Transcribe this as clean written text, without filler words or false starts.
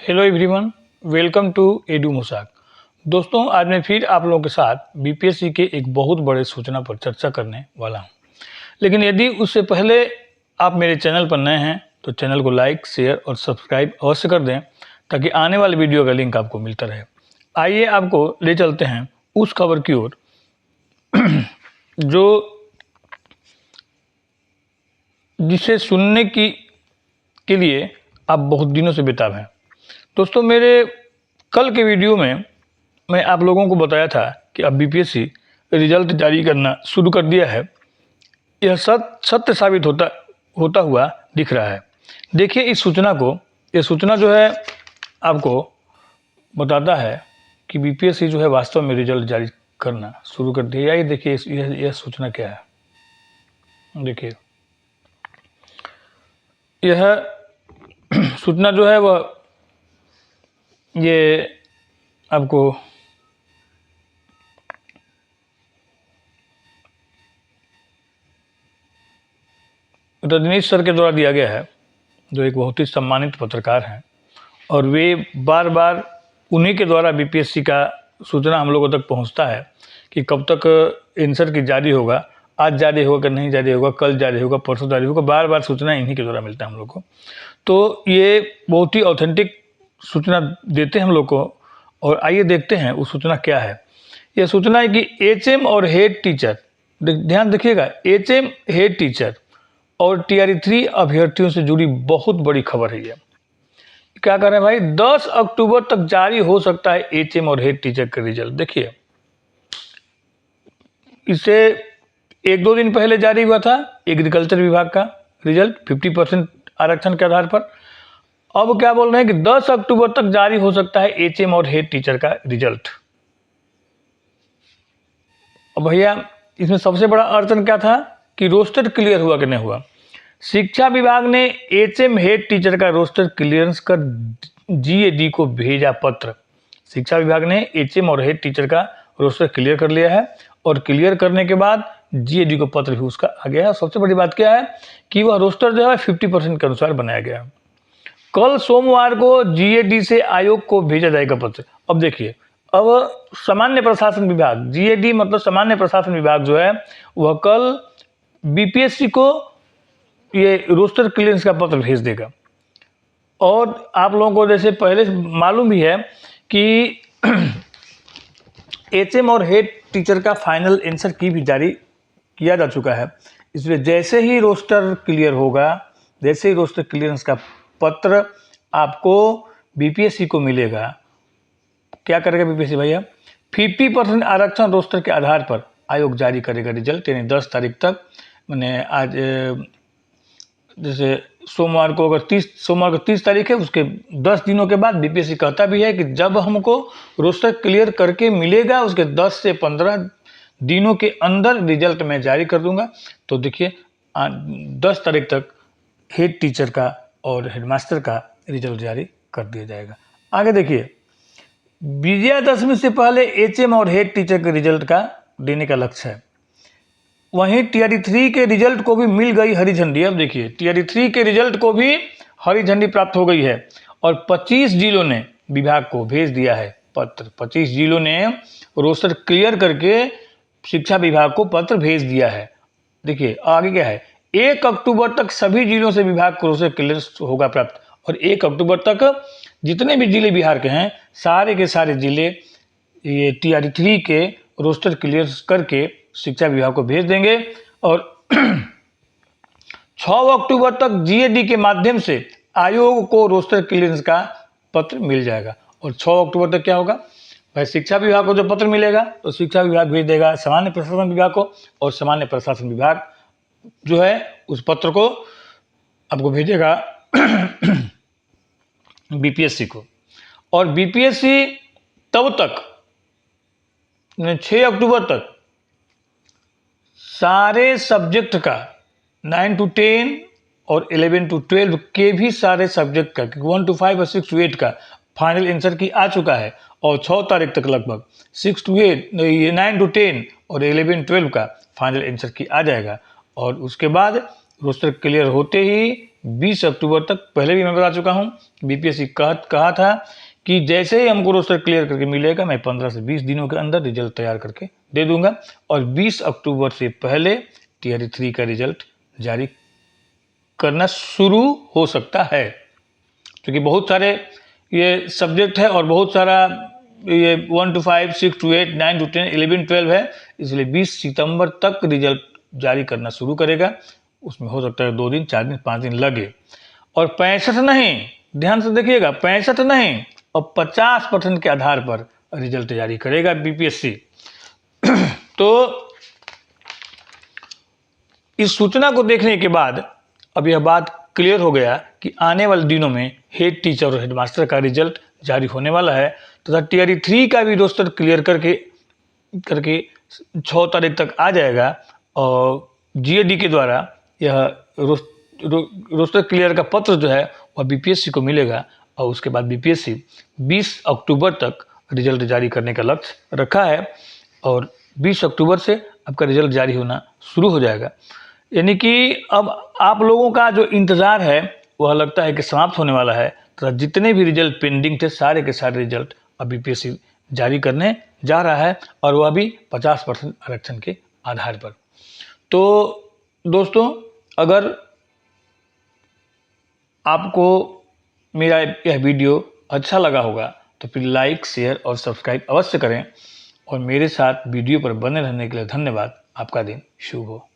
Hello everyone, welcome to Edu Mosaic. दोस्तों, आज मैं फिर आप लोगों के साथ बीपीएससी के एक बहुत बड़े सूचना पर चर्चा करने वाला हूं। लेकिन यदि उससे पहले आप मेरे चैनल पर नए हैं तो चैनल को लाइक, शेयर और सब्सक्राइब अवश्य कर दें ताकि आने वाले वीडियो का लिंक आपको मिलता रहे। आइए आपको ले चलते हैं उस खबर की ओर जो जिसे सुनने के लिए आप बहुत दिनों से बेताब हैं। दोस्तों, मेरे कल के वीडियो में मैं आप लोगों को बताया था कि अब बीपीएससी रिजल्ट जारी करना शुरू कर दिया है। यह सत्य साबित होता हुआ दिख रहा है। देखिए इस सूचना को, यह सूचना जो है आपको बताता है कि बीपीएससी जो है वास्तव में रिजल्ट जारी करना शुरू कर दिया। ये देखिए यह सूचना क्या है। देखिए यह सूचना जो है वह ये आपको रजनीश सर के द्वारा दिया गया है, जो एक बहुत ही सम्मानित पत्रकार हैं, और वे बार बार उन्हीं के द्वारा बीपीएससी का सूचना हम लोगों तक पहुंचता है कि कब तक आंसर की जारी होगा, आज जारी होगा कि नहीं जारी होगा, कल जारी होगा, परसों जारी होगा। बार बार सूचना इन्हीं के द्वारा मिलता है हम लोग को। तो ये बहुत ही ऑथेंटिक सूचना देते हैं हम लोग को। और आइए देखते हैं वो सूचना क्या है। यह सूचना है कि एचएम और हेड टीचर, ध्यान देखिएगा, एचएम हेड टीचर और टीआरई 3 अभ्यर्थियों से जुड़ी बहुत बड़ी खबर है। ये क्या कर रहे हैं भाई, 10 अक्टूबर तक जारी हो सकता है एचएम और हेड टीचर का रिजल्ट। देखिए इससे एक दो दिन पहले जारी हुआ था एग्रीकल्चर विभाग का रिजल्ट 50% आरक्षण के आधार पर। अब क्या बोल रहे हैं कि 10 अक्टूबर तक जारी हो सकता है एचएम और हेड टीचर का रिजल्ट। अब भैया इसमें सबसे बड़ा अड़चन क्या था कि रोस्टर क्लियर हुआ कि नहीं हुआ। शिक्षा विभाग ने एचएम हेड टीचर का रोस्टर क्लियरेंस कर जीएडी को भेजा पत्र। शिक्षा विभाग ने एचएम और हेड टीचर का रोस्टर क्लियर कर लिया है और क्लियर करने के बाद जीएडी को पत्र भी उसका आ गया है। सबसे बड़ी बात क्या है कि वह रोस्टर जो है 50% के अनुसार बनाया गया है। कल सोमवार को जीएडी से आयोग को भेजा जाएगा पत्र। अब देखिए, अब सामान्य प्रशासन विभाग, जीएडी मतलब सामान्य प्रशासन विभाग जो है वह कल बीपीएससी को ये रोस्टर क्लियरेंस का पत्र भेज देगा। और आप लोगों को जैसे पहले मालूम भी है कि एचएम और हेड टीचर का फाइनल आंसर की भी जारी किया जा चुका है। इसलिए जैसे ही रोस्टर क्लियर होगा, जैसे ही रोस्टर क्लियरेंस का पत्र आपको बीपीएससी को मिलेगा, क्या करेगा बीपीएससी भैया, 50% आरक्षण रोस्टर के आधार पर आयोग जारी करेगा रिजल्ट। यानी 10 तारीख तक, मैंने आज जैसे सोमवार को 30 तारीख है, उसके 10 दिनों के बाद बीपीएससी कहता भी है कि जब हमको रोस्टर क्लियर करके मिलेगा उसके 10 से 15 दिनों के अंदर रिजल्ट मैं जारी कर दूंगा। तो देखिए 10 तारीख तक हेड टीचर का और हेडमास्टर का रिजल्ट जारी कर दिया जाएगा। आगे देखिए, विजयादशमी से पहले एचएम और हेड टीचर के रिजल्ट का देने का लक्ष्य है। वहीं टीआरई 3 के रिजल्ट को भी मिल गई हरी झंडी। अब देखिए टीआरई 3 के रिजल्ट को भी हरी झंडी प्राप्त हो गई है और 25 जिलों ने विभाग को भेज दिया है पत्र। 25 जिलों ने रोस्टर क्लियर करके शिक्षा विभाग को पत्र भेज दिया है। देखिए आगे क्या है, 1 अक्टूबर तक सभी जिलों से विभाग को रोस्टर क्लियरेंस होगा प्राप्त। और 1 अक्टूबर तक जितने भी जिले बिहार के हैं, सारे के सारे जिले ये टीआरई 3 के रोस्टर क्लियर करके शिक्षा विभाग को भेज देंगे। और 6 अक्टूबर तक जीएडी के माध्यम से आयोग को रोस्टर क्लियरेंस का पत्र मिल जाएगा। और 6 अक्टूबर तक क्या होगा भाई, शिक्षा विभाग को जो पत्र मिलेगा तो शिक्षा विभाग भेज देगा सामान्य प्रशासन विभाग को, और सामान्य प्रशासन विभाग जो है उस पत्र को आपको भेजेगा बीपीएससी को। और बीपीएससी तब तक 6 अक्टूबर तक सारे सब्जेक्ट का 9 to 10 और 11 to 12 के भी सारे सब्जेक्ट का 1 to 5 और 6 to 8 का फाइनल आंसर की आ चुका है। और 6 तारीख तक लगभग 6 to 8, 9 to 10 और 11 12 का फाइनल आंसर की आ जाएगा। और उसके बाद रोस्टर क्लियर होते ही 20 अक्टूबर तक, पहले भी मैं बता चुका हूँ, बीपीएससी कहा था कि जैसे ही हमको रोस्टर क्लियर करके मिलेगा मैं 15 से 20 दिनों के अंदर रिजल्ट तैयार करके दे दूंगा, और 20 अक्टूबर से पहले टियर 3 का रिजल्ट जारी करना शुरू हो सकता है। क्योंकि बहुत सारे ये सब्जेक्ट है और बहुत सारा ये 1 to 5, 6 to 8, 9 to 10, 11, 12 है, इसलिए 20 सितंबर तक रिजल्ट जारी करना शुरू करेगा। उसमें हो सकता है 2 दिन, 4 दिन, 5 दिन लगे। और 65 नहीं, ध्यान से देखिएगा, 65 नहीं और 50% के आधार पर रिजल्ट जारी करेगा बीपीएससी। तो इस सूचना को देखने के बाद अब यह बात क्लियर हो गया कि आने वाले दिनों में हेड टीचर और हेडमास्टर का रिजल्ट जारी होने वाला है, तथा टियर 3 का भी रोस्टर क्लियर करके 6 तारीख तक आ जाएगा, और जीएडी के द्वारा यह रोस्टर क्लियर का पत्र जो है वह बीपीएससी को मिलेगा, और उसके बाद बीपीएससी 20 अक्टूबर तक रिजल्ट जारी करने का लक्ष्य रखा है, और 20 अक्टूबर से आपका रिजल्ट जारी होना शुरू हो जाएगा। यानी कि अब आप लोगों का जो इंतज़ार है वह लगता है कि समाप्त होने वाला है, तो जितने भी रिजल्ट पेंडिंग थे सारे के सारे रिजल्ट अब बीपीएससी जारी करने जा रहा है, और वह भी 50% आरक्षण के आधार पर। तो दोस्तों, अगर आपको मेरा यह वीडियो अच्छा लगा होगा तो फिर लाइक, शेयर और सब्सक्राइब अवश्य करें, और मेरे साथ वीडियो पर बने रहने के लिए धन्यवाद। आपका दिन शुभ हो।